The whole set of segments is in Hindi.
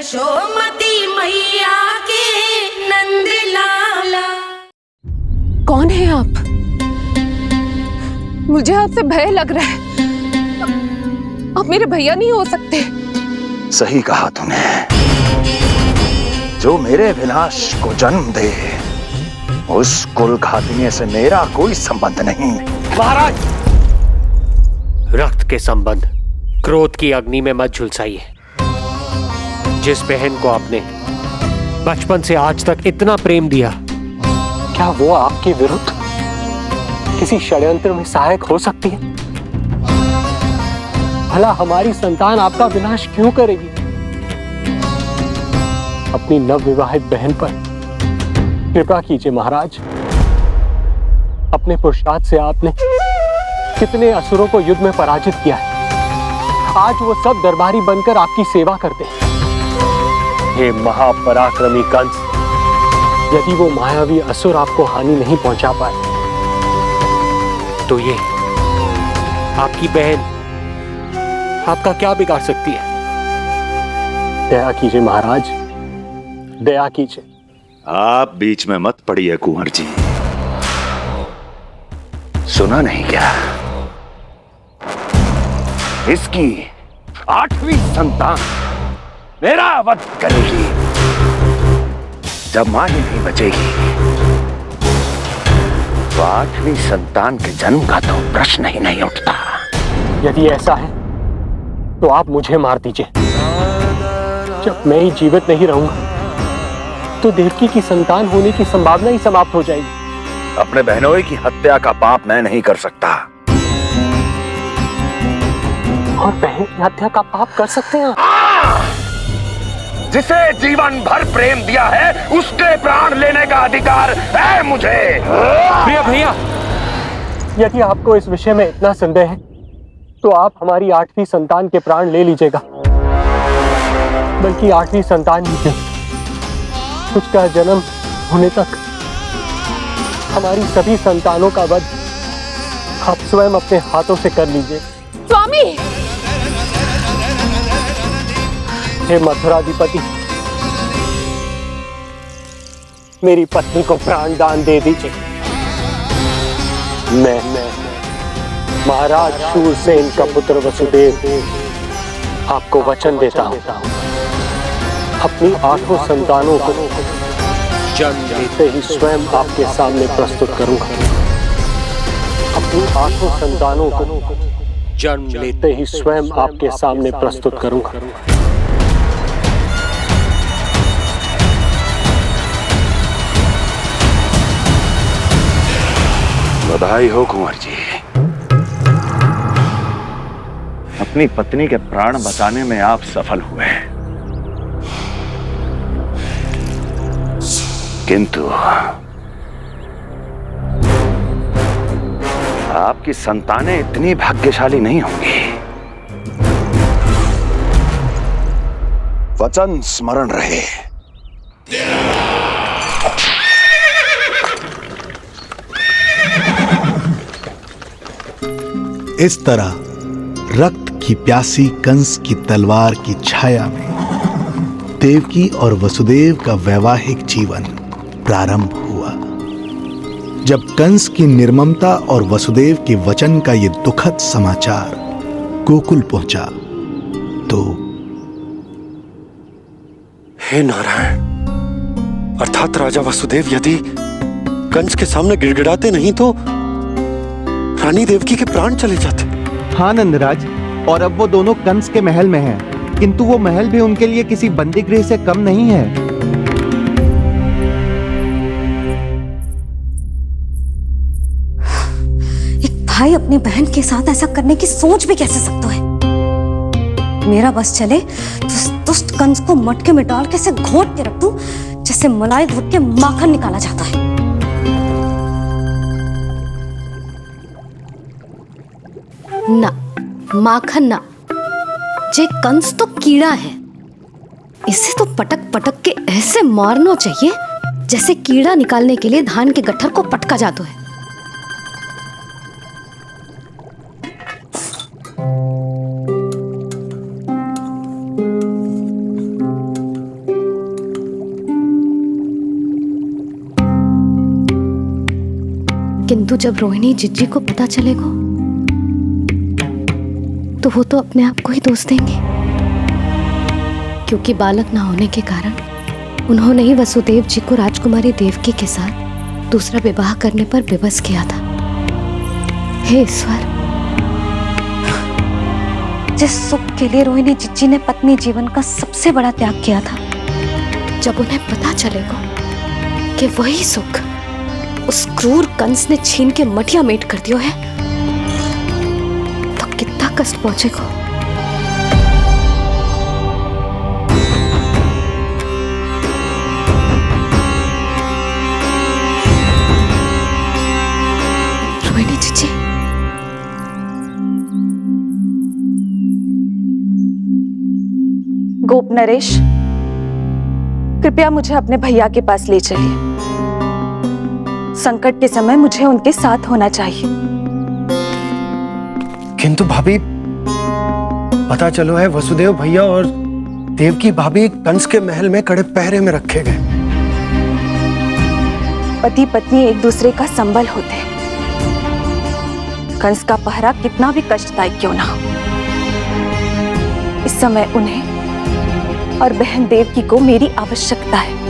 यशोमती मैया के नंद लाला। कौन है आप? मुझे आपसे भय लग रहा है। आप मेरे भैया नहीं हो सकते। सही कहा तूने। जो मेरे विनाश को जन्म दे उस कुल घातिनी से मेरा कोई संबंध नहीं। महाराज, रक्त के संबंध क्रोध की अग्नि में मत झुलसाइए। जिस बहन को आपने बचपन से आज तक इतना प्रेम दिया, क्या वो आपके विरुद्ध किसी षड्यंत्र में सहायक हो सकती है? भला हमारी संतान आपका विनाश क्यों करेगी? अपनी नवविवाहित बहन पर कृपा कीजिए महाराज। अपने पुरुषार्थ से आपने कितने असुरों को युद्ध में पराजित किया है। आज वो सब दरबारी बनकर आपकी सेवा करते हैं। हे महापराक्रमी कंस, यदि वो मायावी असुर आपको हानि नहीं पहुंचा पाए तो ये आपकी बहन आपका क्या बिगाड़ सकती है? दया कीजिए महाराज, दया कीजिए। आप बीच में मत पड़िए कुंवर जी। सुना नहीं क्या? इसकी 8वीं संतान मेरा वध करेगी। जब मां ही नहीं बचेगी तो 8वीं संतान के जन्म का तो प्रश्न ही नहीं उठता। यदि ऐसा है तो आप मुझे मार दीजिए। जब मैं ही जीवित नहीं रहूंगा तो देवकी की संतान होने की संभावना ही समाप्त हो जाएगी। अपने बहनोई की हत्या का पाप मैं नहीं कर सकता। और बहन की हत्या का पाप कर सकते हैं? जिसे जीवन भर प्रेम दिया है उसके प्राण लेने का अधिकार है मुझे। प्रिय भैया, यदि आपको इस विषय में इतना संदेह है तो आप हमारी 8वीं संतान के प्राण ले लीजिएगा। बल्कि 8वीं संतान ही नहीं, उसका जन्म होने तक हमारी सभी संतानों का वध आप स्वयं अपने हाथों से कर लीजिए। स्वामी! हे मथुराधिपति, मेरी पत्नी को प्राण दान दे दीजिए। मैं महाराज शूरसेन का पुत्र वसुदेव आपको वचन देता हूं, अपनी 8 संतानों को जन्म देते ही स्वयं आपके सामने प्रस्तुत करूंगा। अपनी 8 संतानों को जन्म लेते ही स्वयं आपके सामने प्रस्तुत करूंगा। बधाई हो कुंवर जी। अपनी पत्नी के प्राण बचाने में आप सफल हुए, किंतु आपकी संतानें इतनी भाग्यशाली नहीं होंगी। वचन स्मरण रहे। इस तरह रक्त की प्यासी कंस की तलवार की छाया में देवकी और वसुदेव का वैवाहिक जीवन प्रारंभ हुआ। जब कंस की निर्ममता और वसुदेव के वचन का ये दुखद समाचार गोकुल पहुंचा तो हे नारायण, अर्थात राजा वसुदेव यदि कंस के सामने गिड़गिड़ाते नहीं तो रानी देवकी के प्राण चले जाते। हाँ नंदराज, और अब वो दोनों कंस के महल में हैं, किंतु वो महल भी उनके लिए किसी बंदी गृह से कम नहीं है। एक भाई अपनी बहन के साथ ऐसा करने की सोच भी कैसे सकता है? मेरा बस चले तो उस दुष्ट कंस को मटके में डाल के ऐसे घोंट के रख दूं जैसे मलाई घोट के माखन निकाला जाता है। ना, माखन ना, जे कंस तो कीड़ा है। इसे तो पटक पटक के ऐसे मारना चाहिए जैसे कीड़ा निकालने के लिए धान के गट्ठर को पटका जाता है। किंतु जब रोहिणी जिज्जी को पता चलेगा तो वो तो अपने आप को ही दोष देंगे, क्योंकि बालक ना होने के कारण उन्होंने ही वसुदेव जी को राजकुमारी देवकी के साथ दूसरा विवाह करने पर विवश किया था। हे ईश्वर, जिस सुख के लिए रोहिणी जिज्जी ने पत्नी जीवन का सबसे बड़ा त्याग किया था, जब उन्हें पता चलेगा कि वही सुख उस क्रूर कंस ने छीन के मटिया मेट कर दिया है, तो कितना कष्ट पहुंचेगा। रोहिणी जीजी, गोप नरेश, कृपया मुझे अपने भैया के पास ले चलिए। संकट के समय मुझे उनके साथ होना चाहिए। किंतु भाभी, पता चलो है वसुदेव भैया और देवकी भाभी कंस के महल में कड़े पहरे में रखे गए। पति पत्नी एक दूसरे का संबल होते हैं। कंस का पहरा कितना भी कष्टदायक क्यों ना हो, इस समय उन्हें और बहन देवकी को मेरी आवश्यकता है।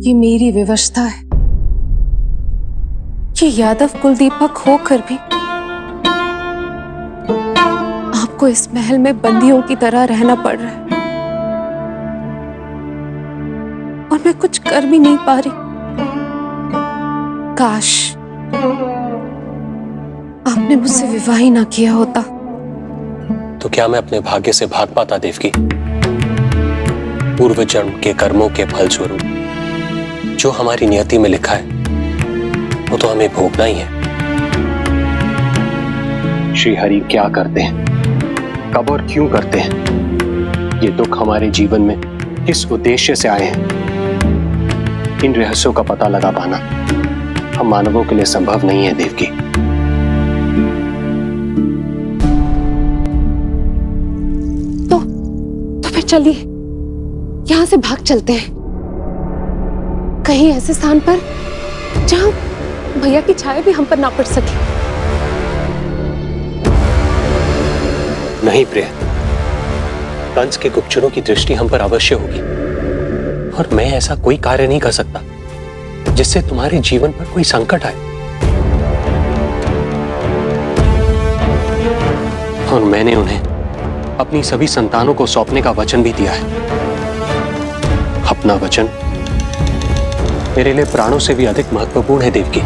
ये मेरी व्यवस्था है। ये यादव कुलदीपक होकर भी आपको इस महल में बंदियों की तरह रहना पड़ रहा है, और मैं कुछ कर भी नहीं पा रही। काश आपने मुझसे विवाह ही ना किया होता। तो क्या मैं अपने भाग्य से भाग पाता देवकी? पूर्व जन्म के कर्मों के फलस्वरूप जो हमारी नियति में लिखा है वो तो हमें भोगना ही है। श्री हरि क्या करते हैं, कब और क्यों करते हैं, ये दुख हमारे जीवन में किस उद्देश्य से आए हैं, इन रहस्यों का पता लगा पाना हम मानवों के लिए संभव नहीं है देवकी। तो फिर चलिए यहां से भाग चलते हैं, कहीं ऐसे स्थान पर जहां भैया की छाया भी हम पर ना पड़ सके। नहीं प्रिय, कंस के गुप्तचरों की दृष्टि हम पर अवश्य होगी, और मैं ऐसा कोई कार्य नहीं कर सकता जिससे तुम्हारे जीवन पर कोई संकट आए। और मैंने उन्हें अपनी सभी संतानों को सौंपने का वचन भी दिया है। अपना वचन मेरे लिए प्राणों से भी अधिक महत्वपूर्ण है देवकी।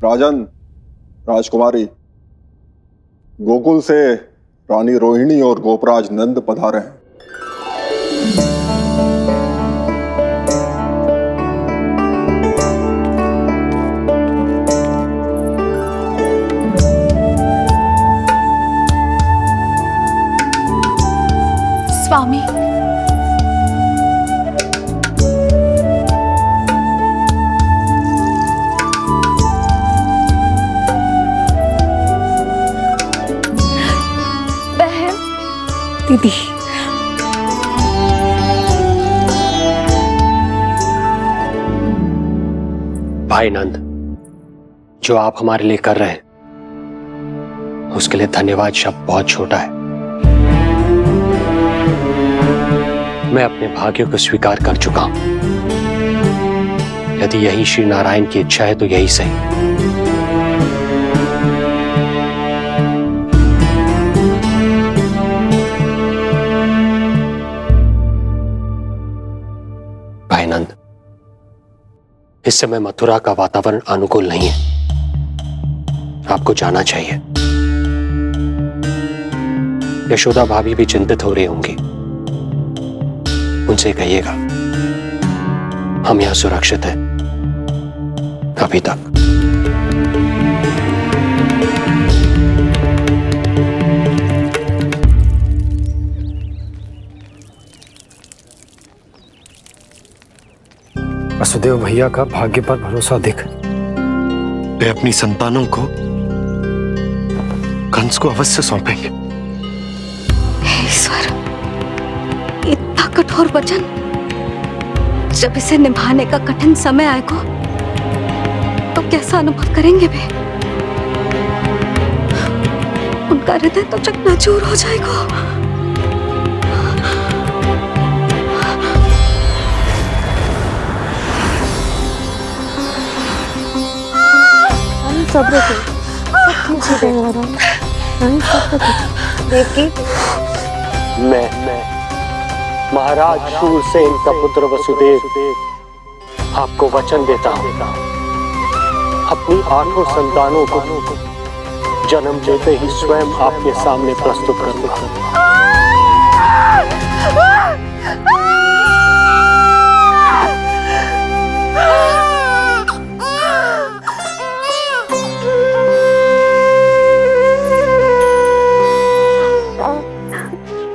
राजन, राजकुमारी, गोकुल से रानी रोहिणी और गोपराज नंद पधारे हैं। स्वामी, बहन, दीदी, भाई नंद, जो आप हमारे लिए कर रहे हैं उसके लिए धन्यवाद शब्द बहुत छोटा है। मैं अपने भाग्य को स्वीकार कर चुका हूं। यदि यही श्री नारायण की इच्छा है तो यही सही। भाई नंद, इस समय मथुरा का वातावरण अनुकूल नहीं है, आपको जाना चाहिए। यशोदा भाभी भी चिंतित हो रही होंगी, उनसे कहिएगा हम यहां सुरक्षित हैं अभी तक। वसुदेव भैया का भाग्य पर भरोसा देख वे अपनी संतानों को कंस को अवश्य सौंपेंगे। हे ईश्वर, इतना कठोर वचन, जब इसे निभाने का कठिन समय आएगा तो कैसा अनुभव करेंगे वे? उनका हृदय तो चकनाचूर हो जाएगा। सब्र से सब ठीक हो जाएगा। देखिए, मैं महाराज शूरसेन का पुत्र वसुदेव आपको वचन देता हूँ, अपनी 8 संतानों को जन्म देते ही स्वयं आपके सामने प्रस्तुत कर दूंगा।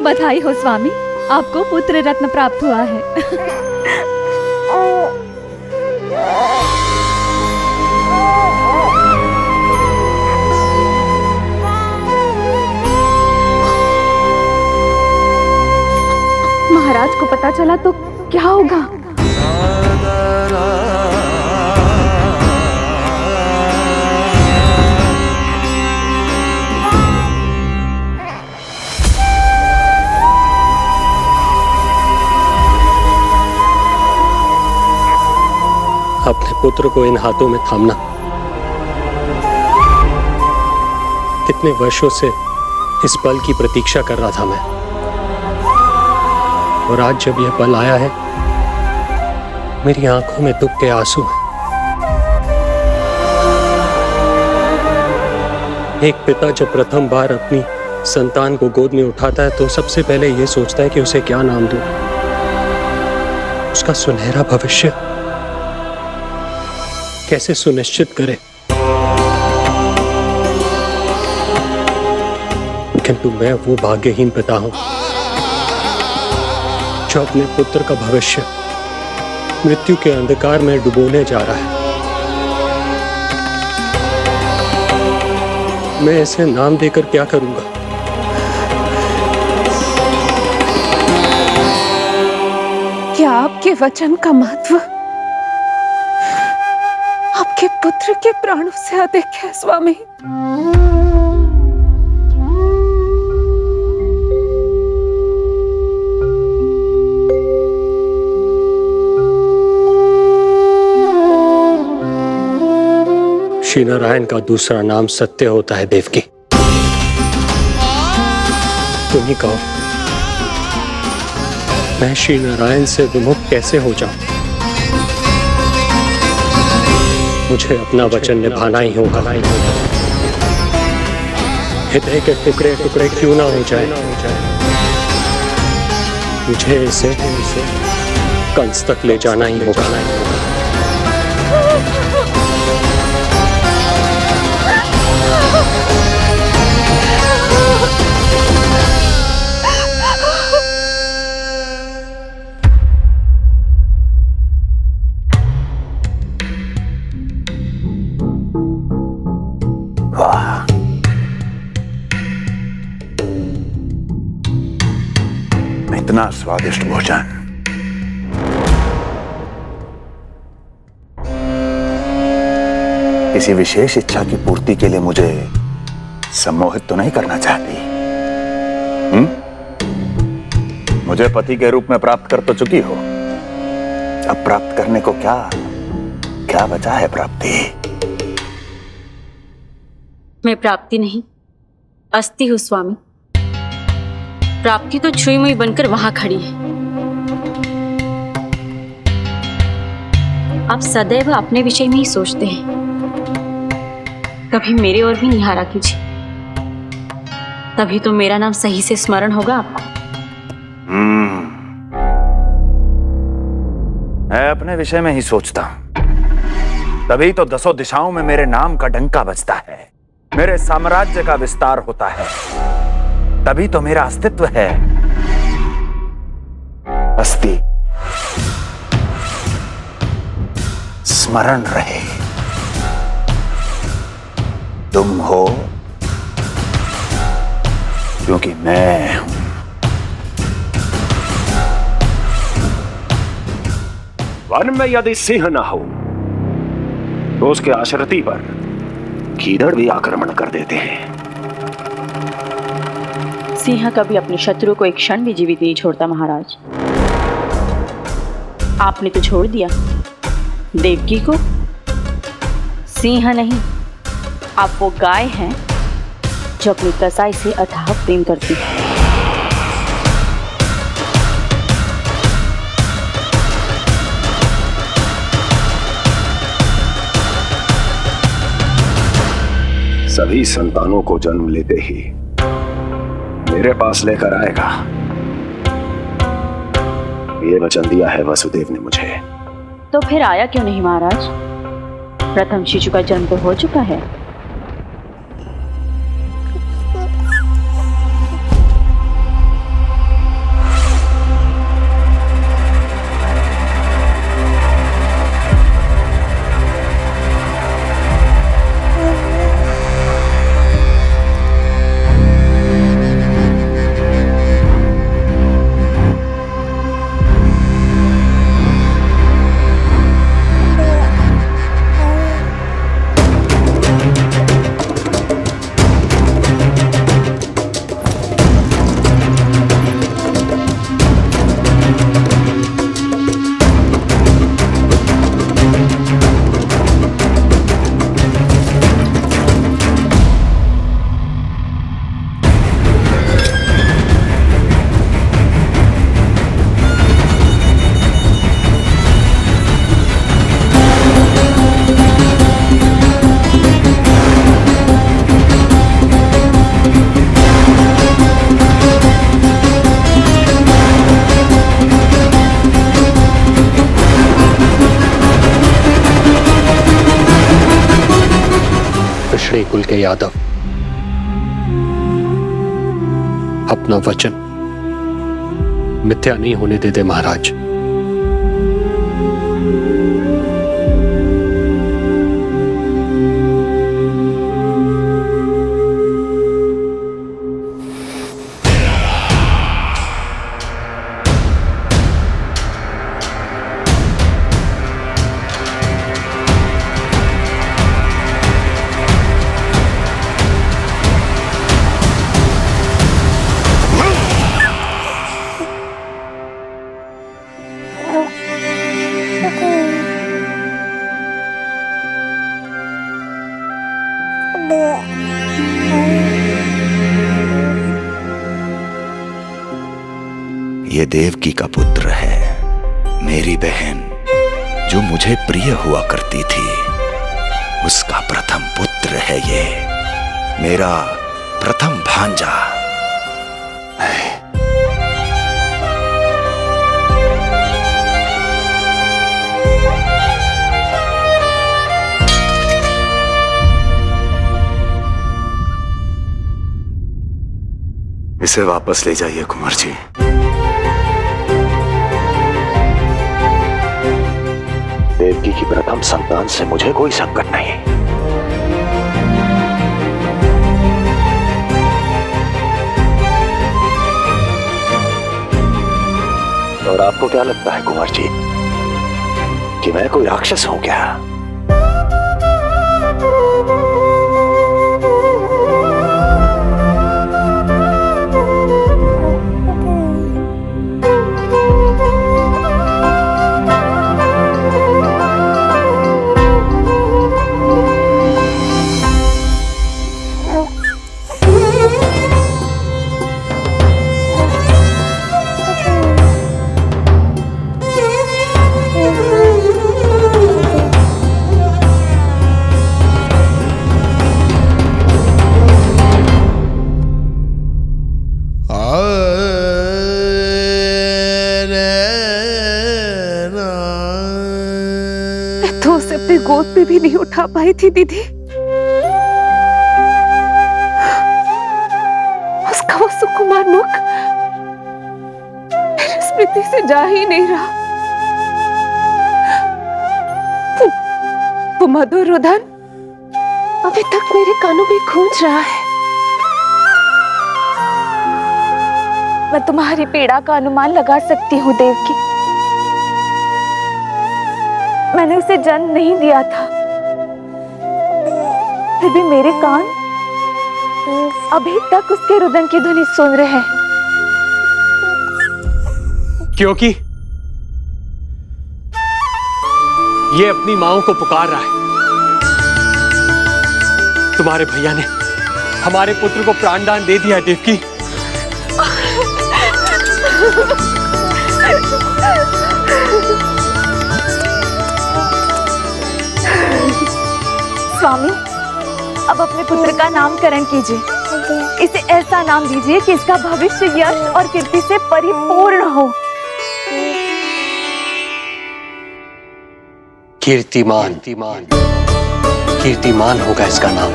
बधाई हो स्वामी, आपको पुत्र रत्न प्राप्त हुआ है। महाराज को पता चला तो क्या होगा? अपने पुत्र को इन हाथों में थामना। कितने वर्षों से इस पल की प्रतीक्षा कर रहा था मैं, और आज जब यह पल आया है, मेरी आंखों में दुख के आंसू हैं। एक पिता जब प्रथम बार अपनी संतान को गोद में उठाता है तो सबसे पहले यह सोचता है कि उसे क्या नाम दूं, उसका सुनहरा भविष्य कैसे सुनिश्चित करे। किंतु मैं वो भाग्यहीन पिता हूं जो अपने पुत्र का भविष्य मृत्यु के अंधकार में डुबोने जा रहा है। मैं इसे नाम देकर क्या करूंगा? क्या आपके वचन का महत्व आपके पुत्र के प्राणों से अधिक है स्वामी? श्री नारायण का दूसरा नाम सत्य होता है देवकी। तुम ही कहो, मैं श्री नारायण से विमुख कैसे हो जाऊं? मुझे अपना वचन निभाना ही होगा। हृदय के टुकड़े टुकड़े क्यों ना हो जाए, मुझे इसे कंस तक ले जाना ही होगा। इतना स्वादिष्ट भोजन किसी विशेष इच्छा की पूर्ति के लिए मुझे सम्मोहित तो नहीं करना चाहती? मुझे पति के रूप में प्राप्त कर तो चुकी हो, अब प्राप्त करने को क्या क्या बचा है प्राप्ति? मैं प्राप्ति नहीं, अस्थि हूं स्वामी। प्राप्ति तो छुई मुई बनकर वहां खड़ी है। आप सदैव अपने विषय में ही सोचते हैं, कभी मेरे ओर भी निहारा कीजिए, तभी तो मेरा नाम सही से स्मरण होगा आपको। मैं अपने विषय में ही सोचता हूं, तभी तो 10 दिशाओं में मेरे नाम का डंका बजता है, मेरे साम्राज्य का विस्तार होता है, तभी तो मेरा अस्तित्व है। अस्थि स्मरण रहे, तुम हो क्योंकि मैं हूं। वन में यदि सिंह न हो तो उसके आश्रिति पर गीदड़ भी आक्रमण कर देते हैं। सिंह कभी अपने शत्रु को एक क्षण भी जीवित नहीं छोड़ता महाराज। आपने तो छोड़ दिया देवकी को। सिंह नहीं, आप वो गाय हैं जो अपनी कसाई से अथाह प्रेम करती है। सभी संतानों को जन्म लेते ही मेरे पास लेकर आएगा, ये वचन दिया है वसुदेव ने मुझे। तो फिर आया क्यों नहीं महाराज? प्रथम शिशु का जन्म तो हो चुका है। कुल के यादव अपना वचन मिथ्या नहीं होने देते महाराज। ये देवकी का पुत्र है, मेरी बहन जो मुझे प्रिय हुआ करती थी, उसका प्रथम पुत्र है ये, मेरा प्रथम भांजा। इसे वापस ले जाइए कुंवर जी। देवकी की प्रथम संतान से मुझे कोई संकट नहीं। और आपको क्या लगता है कुंवर जी कि मैं कोई राक्षस हूं क्या? तो उसे अपनी गोद पे भी नहीं उठा पाई थी दीदी। उसका वो सुकुमार मुख मेरी स्मृति से जा ही नहीं रहा। वो मधुर रुदन अभी तक मेरे कानों में गूंज रहा है। मैं तुम्हारी पीड़ा का अनुमान लगा सकती हूँ देवकी। मैंने उसे जन्म नहीं दिया था, फिर भी मेरे कान अभी तक उसके रुदन की ध्वनि सुन रहे हैं। क्योंकि ये अपनी माओ को पुकार रहा है। तुम्हारे भैया ने हमारे पुत्र को प्राणदान दे दिया देवकी। स्वामी, अब अपने पुत्र का नामकरण कीजिए। इसे ऐसा नाम दीजिए कि इसका भविष्य यश और कीर्ति से परिपूर्ण हो। कीर्तिमान कीर्तिमान होगा इसका नाम।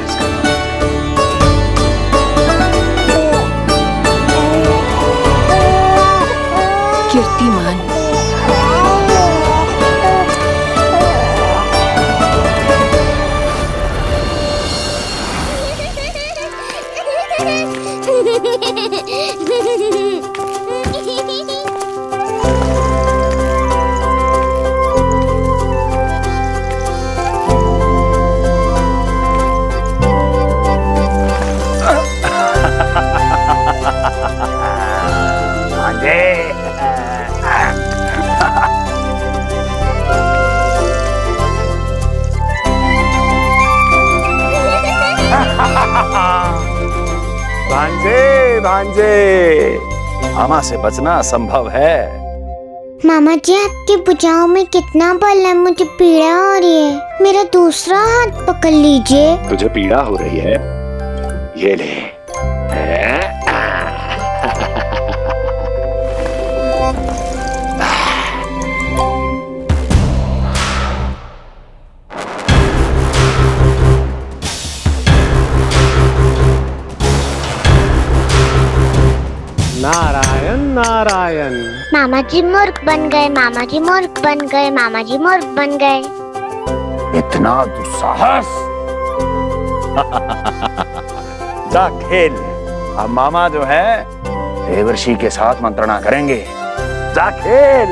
कीर्तिमान। भांजे भांजे, मामा से बचना असंभव है। मामा जी, आपकी भुजाओं में कितना बल है, मुझे पीड़ा हो रही है। मेरा दूसरा हाथ पकड़ लीजिए। तुझे पीड़ा हो रही है? ये ले। नारायण नारायण। मामा जी मूर्ख बन गए, मामा जी मूर्ख बन गए, मामा जी मूर्ख बन गए। इतना दुस्साहस! जा खेल। अब मामा जो है देवर्षि के साथ मंत्रणा करेंगे। जा खेल।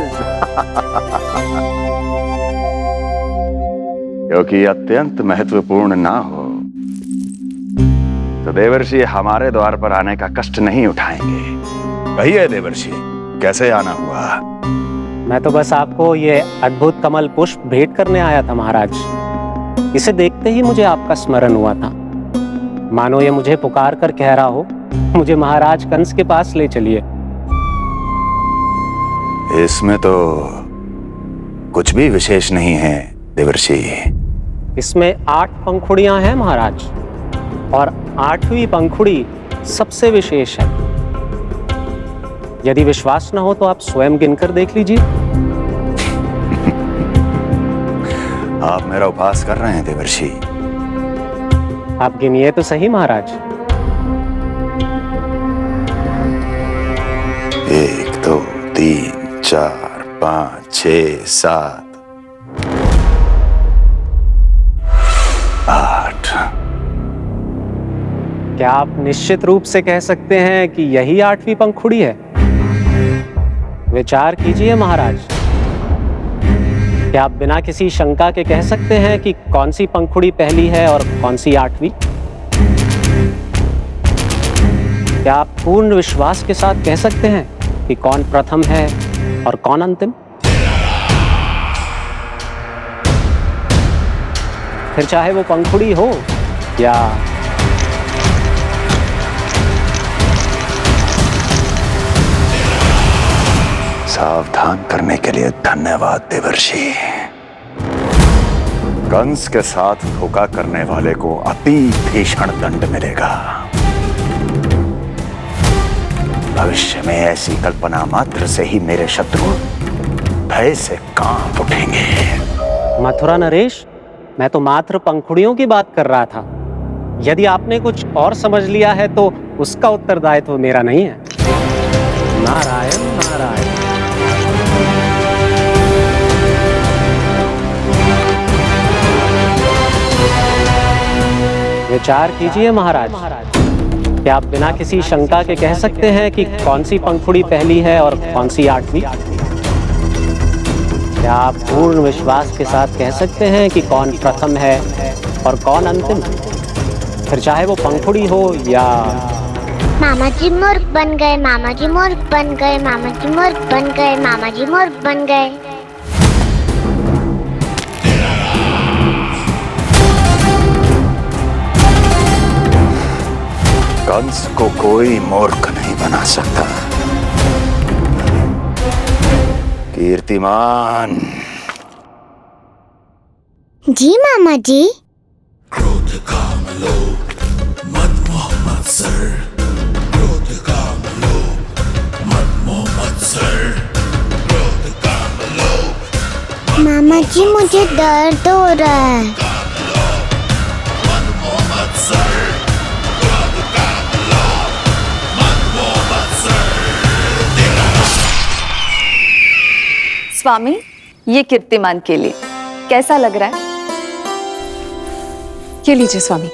क्योंकि अत्यंत महत्वपूर्ण ना हो तो देवर्षि हमारे द्वार पर आने का कष्ट नहीं उठाएंगे। कहिए देवर्षि, कैसे आना हुआ? मैं तो बस आपको ये अद्भुत कमल पुष्प भेंट करने आया था महाराज। इसे देखते ही मुझे आपका स्मरण हुआ था। मानो ये मुझे पुकार कर कह रहा हो, मुझे महाराज कंस के पास ले चलिए। इसमें तो कुछ भी विशेष नहीं है देवर्षि। इसमें 8 पंखुड़ियां हैं महाराज, और 8वीं पंखुड़ी सबसे विशेष है। यदि विश्वास न हो तो आप स्वयं गिनकर देख लीजिए। आप मेरा उपहास कर रहे हैं देवर्षि। आप गिनिए तो सही महाराज। 1 2 3 4 5 6 7 8। क्या आप निश्चित रूप से कह सकते हैं कि यही 8वीं पंखुड़ी है? विचार कीजिए महाराज। क्या आप बिना किसी शंका के कह सकते हैं कि कौन सी पंखुड़ी पहली है और कौन सी 8वीं? क्या आप पूर्ण विश्वास के साथ कह सकते हैं कि कौन प्रथम है और कौन अंतिम? फिर चाहे वो पंखुड़ी हो या सावधान करने के लिए धन्यवाद देवर्षि। कंस के साथ धोखा करने वाले को अति भीषण दंड मिलेगा। भविष्य में ऐसी कल्पना मात्र से ही मेरे शत्रु भय से कांप उठेंगे। मथुरा नरेश, मैं तो मात्र पंखुड़ियों की बात कर रहा था। यदि आपने कुछ और समझ लिया है तो उसका उत्तरदायित्व मेरा नहीं है। नारायण नारायण। विचार कीजिए महाराज। क्या आप बिना किसी शंका के कह सकते हैं कि कौन सी पंखुड़ी पहली है और कौन सी आठवीं? क्या आप पूर्ण विश्वास के साथ कह सकते हैं कि कौन प्रथम है और कौन अंतिम? फिर चाहे वो पंखुड़ी हो या... मामा जी मूर्ख बन गए, मामा जी मूर्ख बन गए, मामा जी मूर्ख बन गए, मामा जी मूर्ख बन गए। कंस को कोई मूर्ख नहीं बना सकता। कीर्तिमान। जी मामा जी। क्रोध काम लोभ मद मोह मत्सर, क्रोध काम लोभ मद मोह मत्सर, क्रोध काम लोभ। मामा जी मुझे दर्द हो रहा है। स्वामी, ये कीर्तिमान के लिए कैसा लग रहा है? ये लीजिए स्वामी।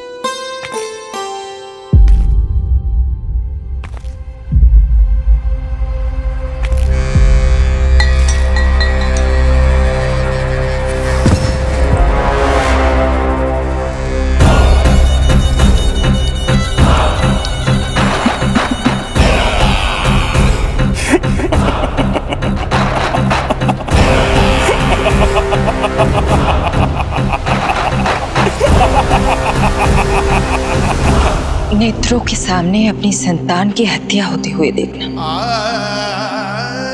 नेत्रों के सामने अपनी संतान की हत्या होते हुए देखना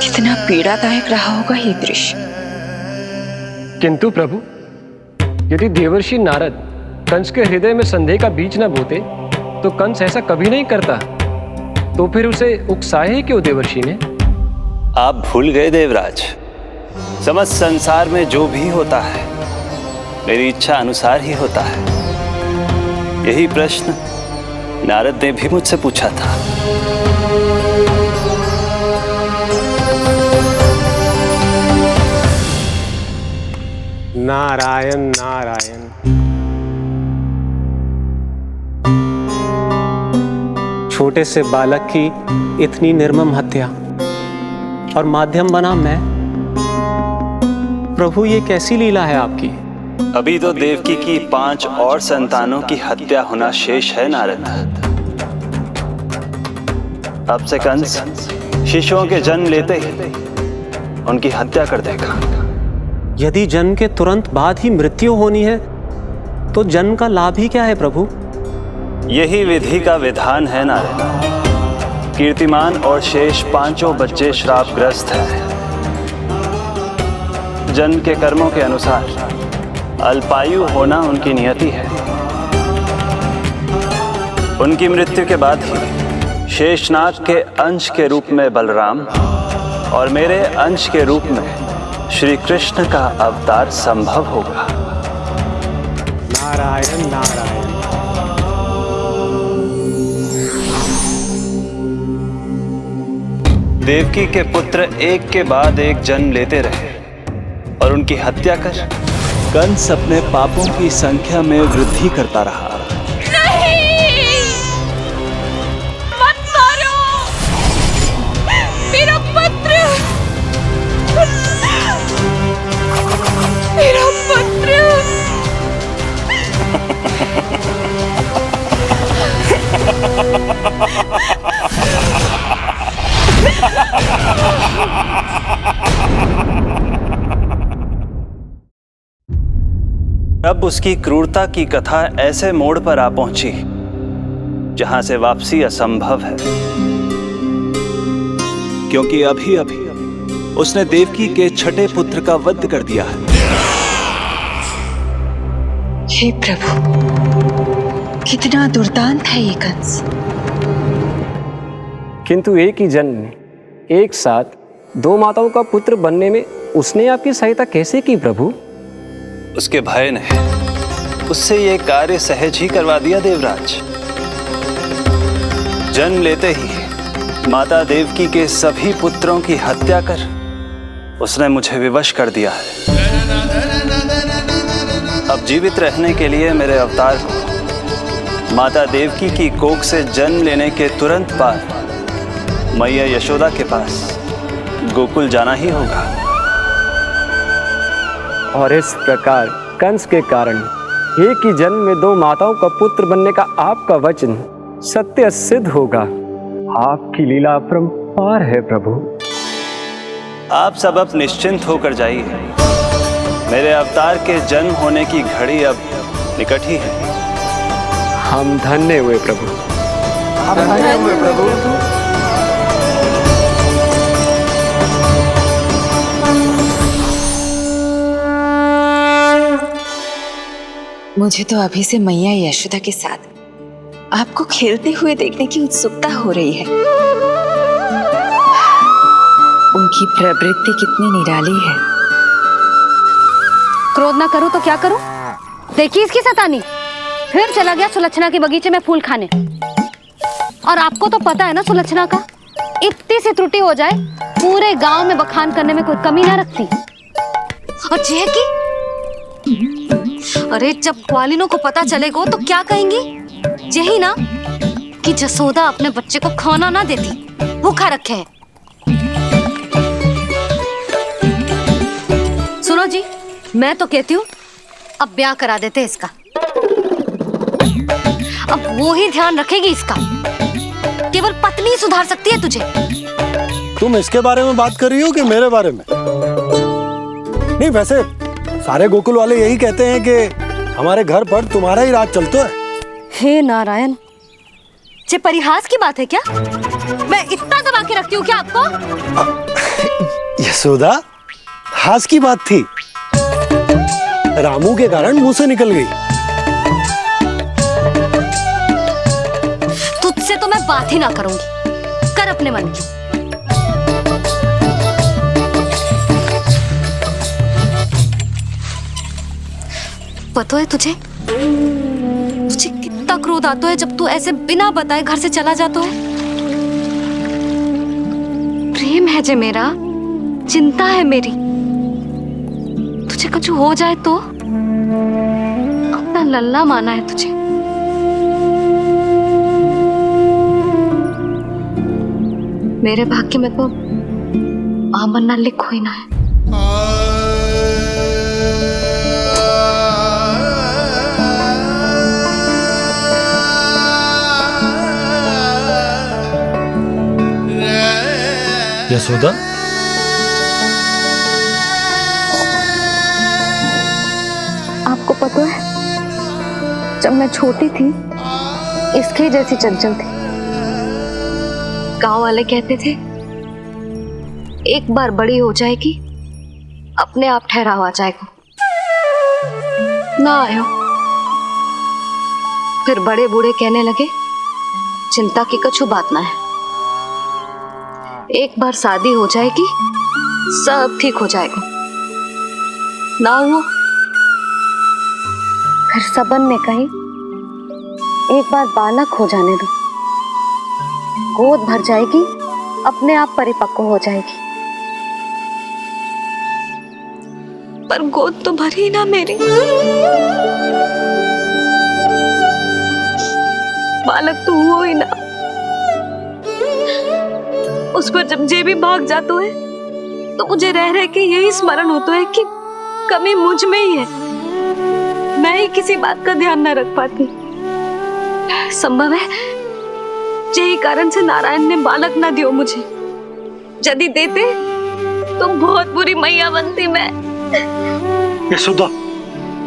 कितना पीड़ादायक रहा होगा ये दृश्य। किंतु प्रभु, यदि देवर्षि नारद कंस के हृदय में संदेह का बीज न बोते तो कंस ऐसा कभी नहीं करता। तो फिर उसे उकसाए ही क्यों देवर्षि ने? आप भूल गए देवराज, समस्त संसार में जो भी होता है मेरी इच्छा अनुसार ही होता है। यही प्रश्न नारद ने भी मुझसे पूछा था। नारायण नारायण। छोटे से बालक की इतनी निर्मम हत्या और माध्यम बना मैं। प्रभु, ये कैसी लीला है आपकी? अभी तो देवकी की 5 और संतानों की हत्या होना शेष है नारद। अब से कंस शिशुओं के जन्म लेते ही उनकी हत्या कर देगा। यदि जन्म के तुरंत बाद ही मृत्यु होनी है तो जन्म का लाभ ही क्या है प्रभु? यही विधि का विधान है नारद। कीर्तिमान और शेष 5 बच्चे श्रापग्रस्त हैं। जन्म के कर्मों के अनुसार अल्पायु होना उनकी नियति है। उनकी मृत्यु के बाद ही शेषनाग के अंश के रूप में बलराम और मेरे अंश के रूप में श्री कृष्ण का अवतार संभव होगा। नारायण नारायण। देवकी के पुत्र एक के बाद एक जन्म लेते रहे और उनकी हत्या कर कंस अपने पापों की संख्या में वृद्धि करता रहा। नहीं! मत मारो! मेरा पुत्र! मेरा पुत्र! अब उसकी क्रूरता की कथा ऐसे मोड़ पर आ पहुंची जहां से वापसी असंभव है, क्योंकि अभी अभी उसने देवकी के छठे पुत्र का वध कर दिया है। हे प्रभु, कितना दुर्दांत है ये कंस। किंतु एक ही जन्म में एक साथ 2 माताओं का पुत्र बनने में उसने आपकी सहायता कैसे की प्रभु? उसके भय ने उससे ये कार्य सहज ही करवा दिया देवराज। जन्म लेते ही माता देवकी के सभी पुत्रों की हत्या कर उसने मुझे विवश कर दिया है। अब जीवित रहने के लिए मेरे अवतार को माता देवकी की कोख से जन्म लेने के तुरंत बाद मैया यशोदा के पास गोकुल जाना ही होगा। और इस प्रकार कंस के कारण एक ही जन्म में दो माताओं का पुत्र बनने का आपका वचन सत्य सिद्ध होगा। आपकी लीला अपरंपार है प्रभु। आप सब अब निश्चिंत होकर जाइए। मेरे अवतार के जन्म होने की घड़ी अब निकट ही है। हम धन्य हुए प्रभु। मुझे तो अभी से मैया यशोदा के साथ आपको खेलते हुए देखने की उत्सुकता हो रही है। उनकी प्रवृत्ति कितनी निराली है। क्रोध ना करूं तो क्या करूं? देखिए इसकी सतानी, फिर चला गया सुलक्षणा के बगीचे में फूल खाने। और आपको तो पता है ना सुलक्षणा का, इतनी सी त्रुटि हो जाए पूरे गांव में बखान करने में कोई कमी ना रखती। और जे की अरे जब ग्वालिनों को पता चलेगा तो क्या कहेंगी? यही ना कि जसोदा अपने बच्चे को खाना ना देती, भूखा रखे है। सुनो जी, मैं तो कहती हूँ अब ब्याह करा देते इसका। अब वो ही ध्यान रखेगी इसका। केवल पत्नी सुधार सकती है तुझे। तुम इसके बारे में बात कर रही हो कि मेरे बारे में? नहीं, वैसे सारे गोकुल वाले यही कहते हैं कि हमारे घर पर तुम्हारा ही राज चलता है। हे नारायण, ये परिहास की बात है क्या? मैं इतना दबा के रखती हूँ क्या आपको? यशोदा, हास की बात थी। रामू के कारण मुंह से निकल गई। तुझसे तो मैं बात ही ना करूंगी। कर अपने मन की। पता है तुझे कितना क्रोध आता है जब तू ऐसे बिना बताए घर से चला जाता है। प्रेम है जे मेरा, चिंता है मेरी। तुझे कुछ हो जाए तो अपना लल्ला माना है तुझे। मेरे भाग्य में तो मां बनना लिखो ही ना है। यशोदा, आपको पता है, जब मैं छोटी थी इसके जैसी चंचल थी। गांव वाले कहते थे एक बार बड़ी हो जाएगी अपने आप ठहराव आ जाएगा। ना आयो। फिर बड़े बूढ़े कहने लगे चिंता की कछु बात ना है, एक बार शादी हो जाएगी सब ठीक हो जाएगा। ना हुआ। फिर सबन ने कही एक बार बालक हो जाने दो, गोद भर जाएगी अपने आप परिपक्व हो जाएगी। पर गोद तो भरी ही ना मेरी। बालक तो हुआ ही ना। उस पर जब जे भी भाग जाता है तो मुझे रह रह के यही स्मरण होता है कि कमी मुझ में ही है। मैं ही किसी बात का ध्यान न रख पाती। संभव है यही कारण से नारायण ने बालक ना दियो मुझे। यदि देते तो बहुत बुरी मैया बनती मैं। यशोदा,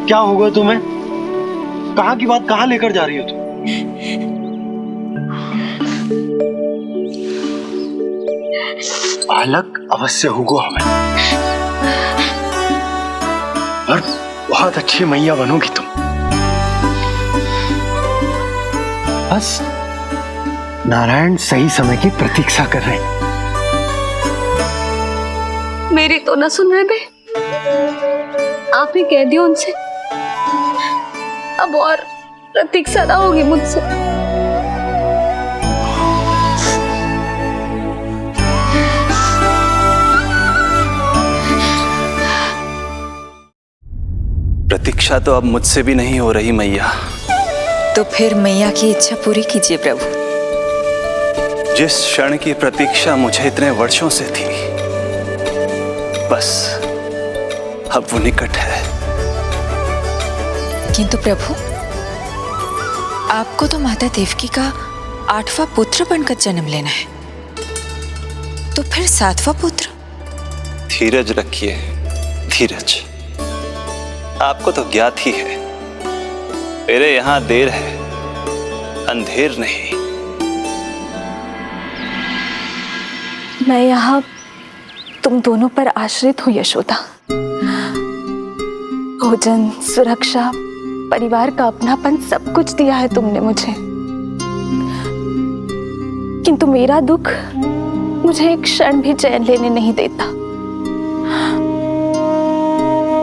क्या होगा तुम्हें? कहाँ की बात कहाँ लेकर जा रही हो तुम? बालक अवश्य होगा हमें, और बहुत अच्छी मैया बनोगी तुम। बस नारायण सही समय की प्रतीक्षा कर रहे हैं। मेरी तो ना सुन रहे बे। आप ही कह दियो उनसे, अब और प्रतीक्षा ना होगी मुझसे। प्रतीक्षा तो अब मुझसे भी नहीं हो रही मैया। तो फिर मैया की इच्छा पूरी कीजिए प्रभु। जिस क्षण की प्रतीक्षा मुझे इतने वर्षों से थी, बस अब वो निकट है। किंतु प्रभु, आपको तो माता देवकी का 8वां पुत्र बनकर जन्म लेना है, तो फिर 7वां पुत्र? धीरज रखिए, धीरज। आपको तो ज्ञात ही है, मेरे यहां देर है, अंधेर नहीं। मैं यहाँ तुम दोनों पर आश्रित हूँ यशोदा। भोजन, सुरक्षा, परिवार का अपनापन सब कुछ दिया है तुमने मुझे, किंतु मेरा दुख मुझे एक क्षण भी चैन लेने नहीं देता।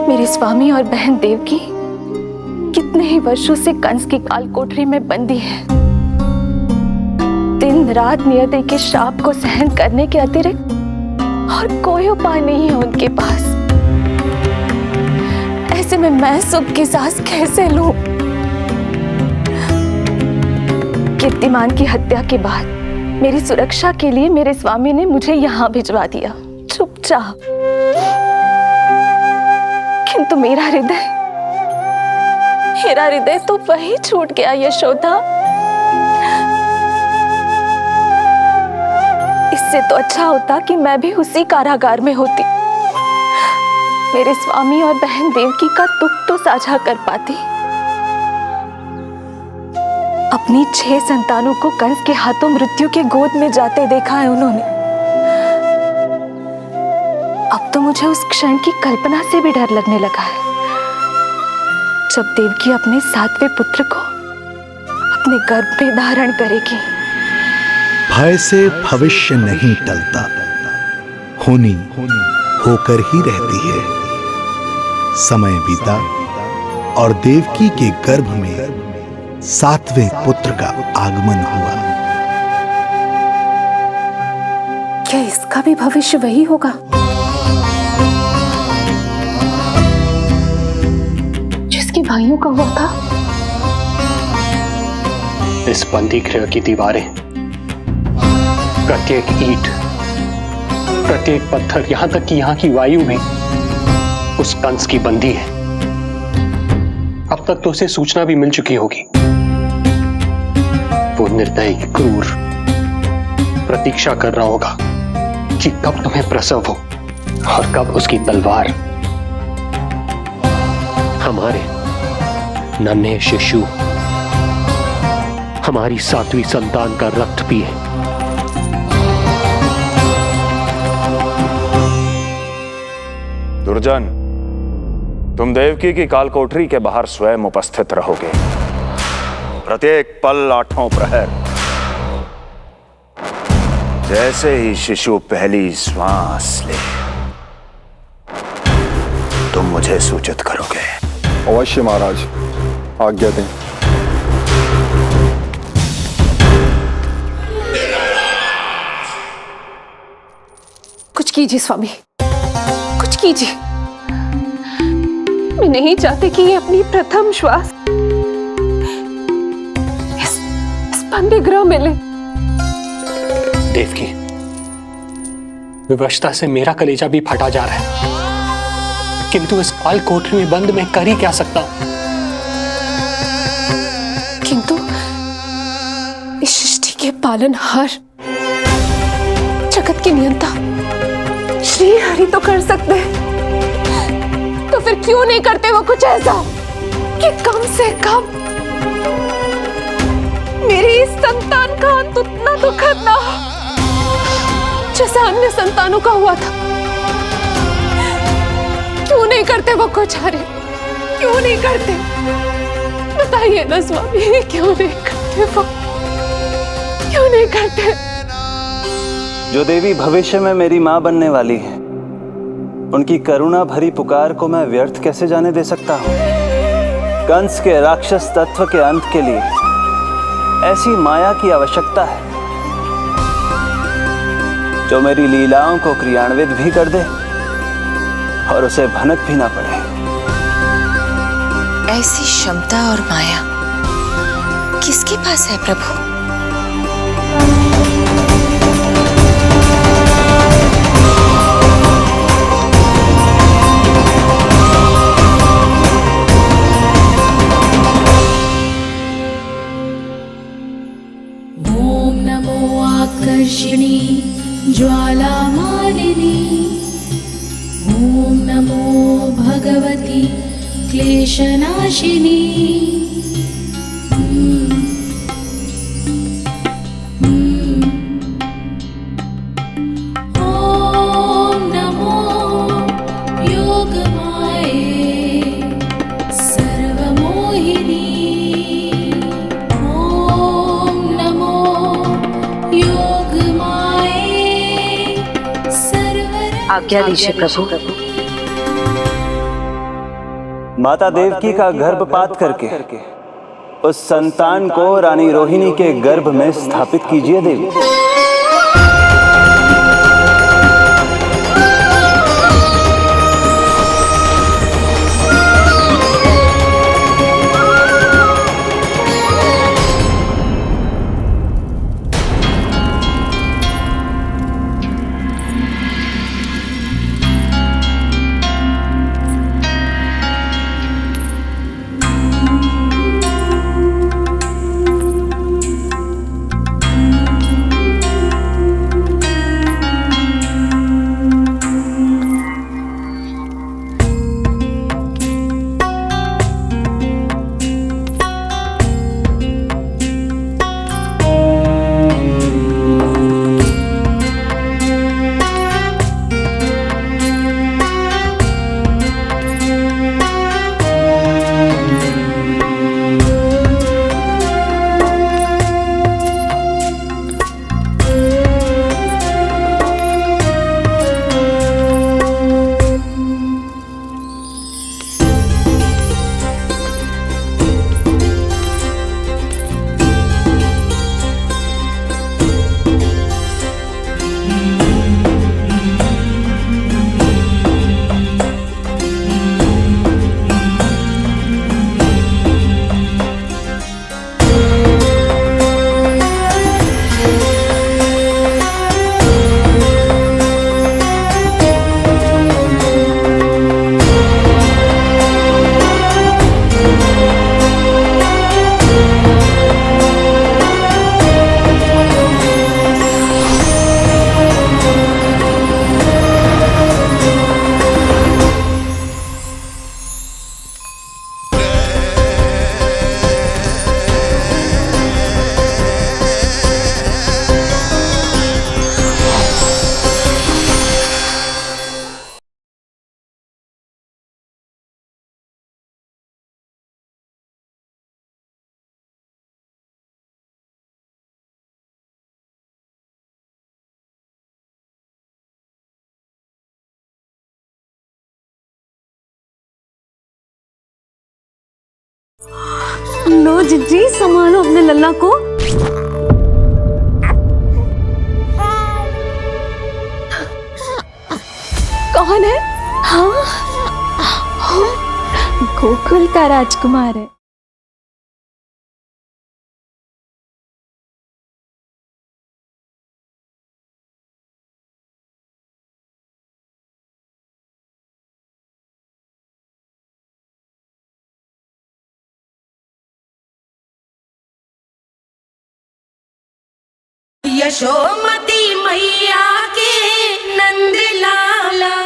मेरे स्वामी और बहन देवकी कितने ही वर्षों से कंस की काल कोठरी में बंदी है। दिन रात नियति के श्राप को सहन करने के अतिरिक्त और कोई उपाय नहीं है उनके पास। ऐसे में मैं सुख की सांस कैसे लूं? कीर्तिमान की हत्या के बाद मेरी सुरक्षा के लिए मेरे स्वामी ने मुझे यहाँ भिजवा दिया, चुपचाप। किंतु मेरा हृदय तो वही छूट गया यशोदा। इससे तो अच्छा होता कि मैं भी उसी कारागार में होती, मेरे स्वामी और बहन देवकी का दुख तो साझा कर पाती। अपनी 6 संतानों को कंस के हाथों मृत्यु के गोद में जाते देखा है उन्होंने। अब तो मुझे उस क्षण की कल्पना से भी डर लगने लगा है, जब देवकी अपने 7वें पुत्र को अपने गर्भ में धारण करेगी। भय से भविष्य नहीं टलता, होनी होकर ही रहती है। समय बीता और देवकी के गर्भ में 7वें पुत्र का आगमन हुआ। क्या इसका भी भविष्य वही होगा जिसके भाइयों का हुआ था? इस बंदी गृह की दीवारें, प्रत्येक ईंट, प्रत्येक पत्थर, यहां तक कि यहां की वायु भी उस कंस की बंदी है। अब तक तो उसे सूचना भी मिल चुकी होगी। वो निर्दयी, क्रूर प्रतीक्षा कर रहा होगा कि कब तुम्हें प्रसव हो और कब उसकी तलवार हमारे नन्हे शिशु, हमारी 7वीं संतान का रक्त पिए। दुर्जन, तुम देवकी की कालकोठरी के बाहर स्वयं उपस्थित रहोगे, प्रत्येक पल 8 प्रहर। जैसे ही शिशु पहली श्वास ले, तुम मुझे सूचित करोगे। अवश्य महाराज, आज्ञा दें। कुछ कीजिए स्वामी, कुछ कीजिए। मैं नहीं चाहती कि ये अपनी प्रथम श्वास इस बंदी गृह में ले। देवकी, विवशता से मेरा कलेजा भी फटा जा रहा है, किंतु इस काल कोठरी में बंद मैं कर ही क्या सकता हूं? किंतु इस सृष्टि के पालनहार, जगत की नियंता श्री हरि तो कर सकते हैं, तो फिर क्यों नहीं करते वो कुछ ऐसा कि कम से कम मेरी इस संतान का अंत उतना दुखद ना हो जैसा अन्य संतानों का हुआ था। क्यों नहीं करते वो कुछ? अरे क्यों नहीं करते? बताइए ना स्वामी, क्यों नहीं करते वो? क्यों नहीं करते? जो देवी भविष्य में मेरी मां बनने वाली है, उनकी करुणा भरी पुकार को मैं व्यर्थ कैसे जाने दे सकता हूं? कंस के राक्षस तत्व के अंत के लिए ऐसी माया की आवश्यकता है जो मेरी लीलाओं को क्रियान्वित भी कर दे और उसे भनक भी ना पड़े। ऐसी क्षमता और माया किसके पास है प्रभु? ओम नमो आकर्षिणी ज्वाला मालिनी, ओम नमो भगवती क्लेशनाशिनी। ओम नमो योगमाये सर्वमोहिनी। ओम नमो योगमाये आज्ञा दीजिए प्रभु। माता देवकी का गर्भपात करके उस संतान को रानी रोहिणी के गर्भ में स्थापित कीजिए देवी। लो जिज्जी, संभालो अपने लल्ला को। कौन है? हाँ, गोकुल का राजकुमार है। यशोमती मैया के नंद लाला।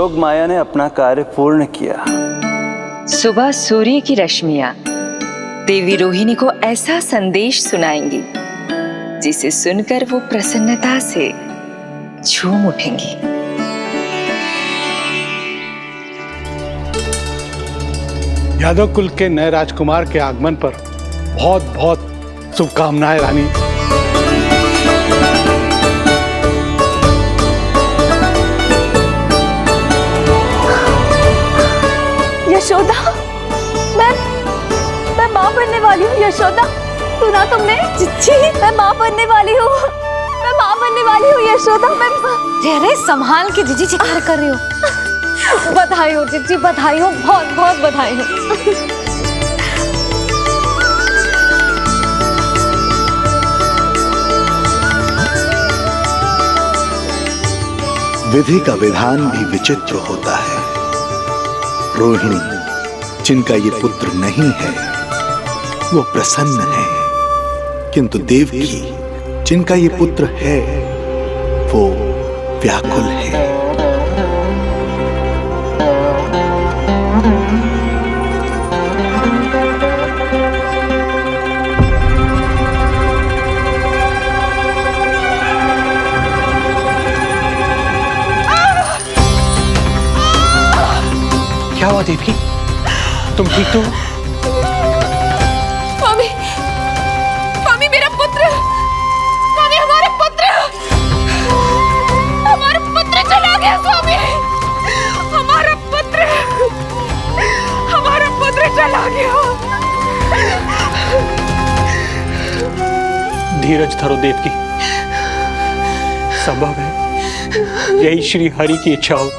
योग माया ने अपना कार्य पूर्ण किया। सुबह सूर्य की रश्मियां देवी रोहिणी को ऐसा संदेश सुनाएंगी जिसे सुनकर वो प्रसन्नता से झूम उठेंगी। यादव कुल के नए राजकुमार के आगमन पर बहुत बहुत शुभकामनाएं रानी। यशोदा, मैं माँ बनने वाली हूँ। यशोदा, सुना तुमने? चिच्ची, मैं माँ बनने वाली हूँ। मैं माँ बनने वाली हूँ यशोदा। मैं अरे संभाल के जीजी चिकार कर रही हो। बधाई हो चिच्ची, बधाई हो, बहुत बहुत बधाई हो। विधि का विधान भी विचित्र होता है। रोहिणी, जिनका ये पुत्र नहीं है, वो प्रसन्न है, किंतु देवकी, जिनका ये पुत्र है, वो व्याकुल है। क्या हुआ देवकी? तुम ठीक तो हो? स्वामी, स्वामी मेरा पुत्र, स्वामी हमारा पुत्र चला गया। स्वामी, हमारा पुत्र चला गया। धीरज धरो देवकी, संभव है यही श्री हरि की इच्छा हो।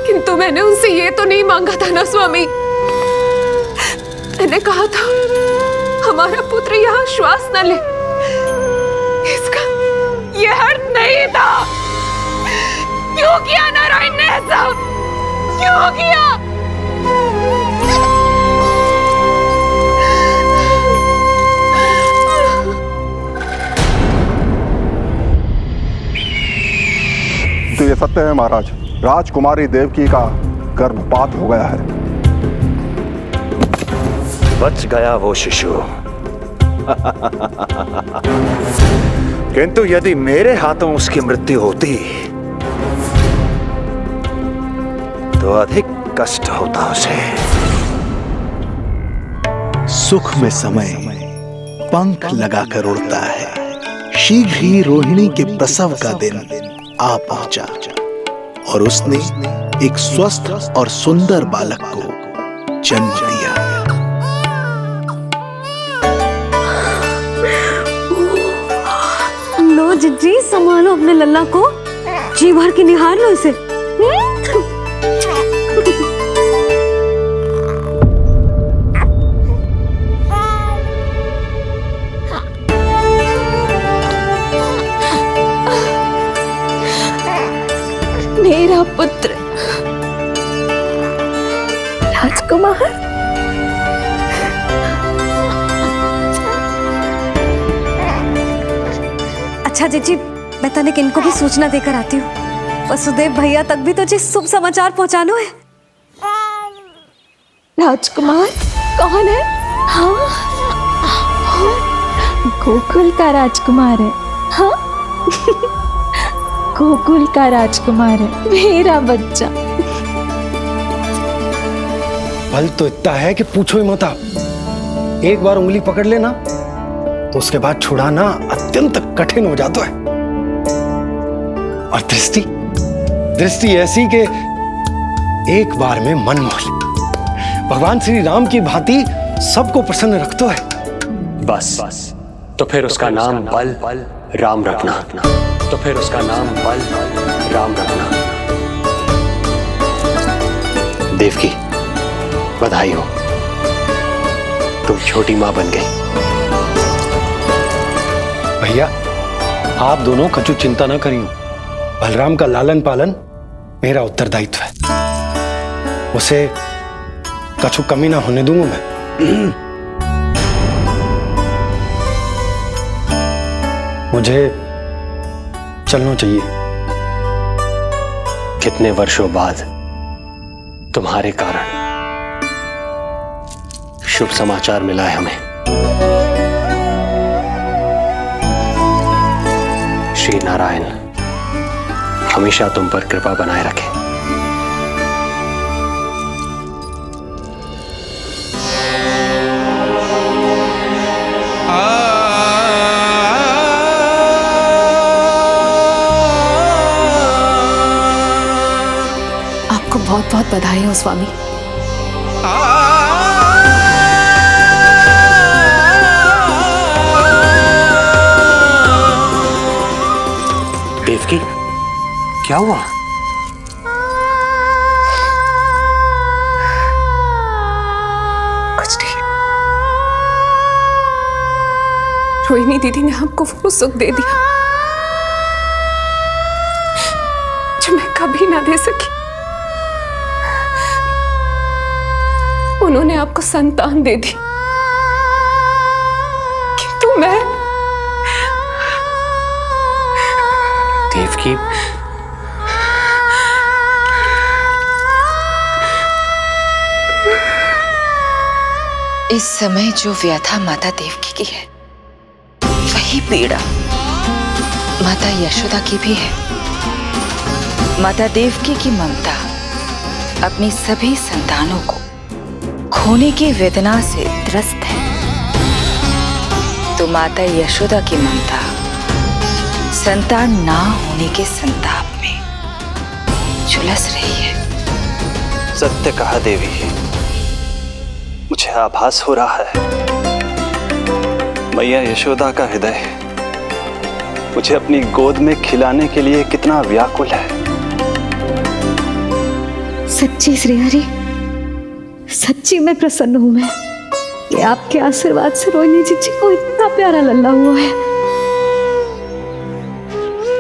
किंतु मैंने उनसे ये तो नहीं मांगा था ना स्वामी। मैंने कहा था हमारा पुत्र यहाँ श्वास न ले। इसका ये अर्थ नहीं था। क्यों किया नारायण ने ऐसा? क्यों किया? तो ये सत्य है महाराज, राजकुमारी देवकी का गर्भपात हो गया है। बच गया वो शिशु। किंतु यदि मेरे हाथों उसकी मृत्यु होती तो अधिक कष्ट होता उसे। सुख में समय पंख लगाकर उड़ता है। शीघ्र ही रोहिणी के प्रसव का दिन आ पहुंचा और उसने एक स्वस्थ और सुंदर बालक को जन्म दिया। लो जिज्जी, संभालो अपने लल्ला को, जी भर के निहार लो इसे। मेरा पुत्र राजकुमार। अच्छा जीजी, मैं तनिक इनको भी सूचना देकर आती हूँ। वसुदेव भैया तक भी तो जी शुभ समाचार पहुंचानो है। राजकुमार कौन है? हाँ, गोकुल का राजकुमार है। हाँ, गोकुल का राजकुमार है मेरा बच्चा। बल तो इतना है कि पूछो ही मत। एक बार उंगली पकड़ लेना तो उसके बाद छुड़ाना अत्यंत कठिन हो जाता है। और दृष्टि ऐसी कि एक बार में मन मोह ले। भगवान श्री राम की भांति सबको प्रसन्न रखता है। बस तो फिर उसका नाम बल राम रखना। तो फिर उसका नाम बल राम रखना। देवकी, बधाई हो, तुम छोटी मां बन गई। भैया, आप दोनों कछु चिंता न करियो। बलराम का लालन पालन मेरा उत्तरदायित्व है। उसे कछु कमी ना होने दूंगा मैं। मुझे चलना चाहिए। कितने वर्षों बाद तुम्हारे कारण शुभ समाचार मिला है हमें। श्री नारायण हमेशा तुम पर कृपा बनाए रखें। आपको बहुत बहुत बधाई हो स्वामी। देवकी, क्या हुआ? कुछ नहीं। रोहिणी दीदी ने आपको वो सुख दे दिया जो मैं कभी ना दे सकी। उन्होंने आपको संतान दे दी, किंतु मैं देवकी, इस समय जो व्यथा माता देवकी की है वही पीड़ा माता यशोदा की भी है। माता देवकी की ममता अपनी सभी संतानों को खोने की वेदना से त्रस्त है, तो माता यशोदा की ममता संतान ना होने के संताप में झुलस रही है। सत्य कहा देवी, मुझे आभास हो रहा है मैया यशोदा का हृदय मुझे अपनी गोद में खिलाने के लिए कितना व्याकुल है। सच्ची श्री हरि, सच्ची में प्रसन्न हूं मैं कि आपके आशीर्वाद से रोहिणी जी को इतना प्यारा लल्ला हुआ है।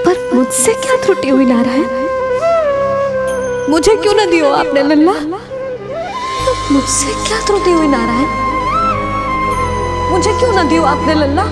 पर मुझसे क्या त्रुटि हुई नारायण? मुझे क्यों न दियो आपने लल्ला? मुझसे क्या त्रुटि हुई नारायण? मुझे क्यों न दियो आपने लल्ला?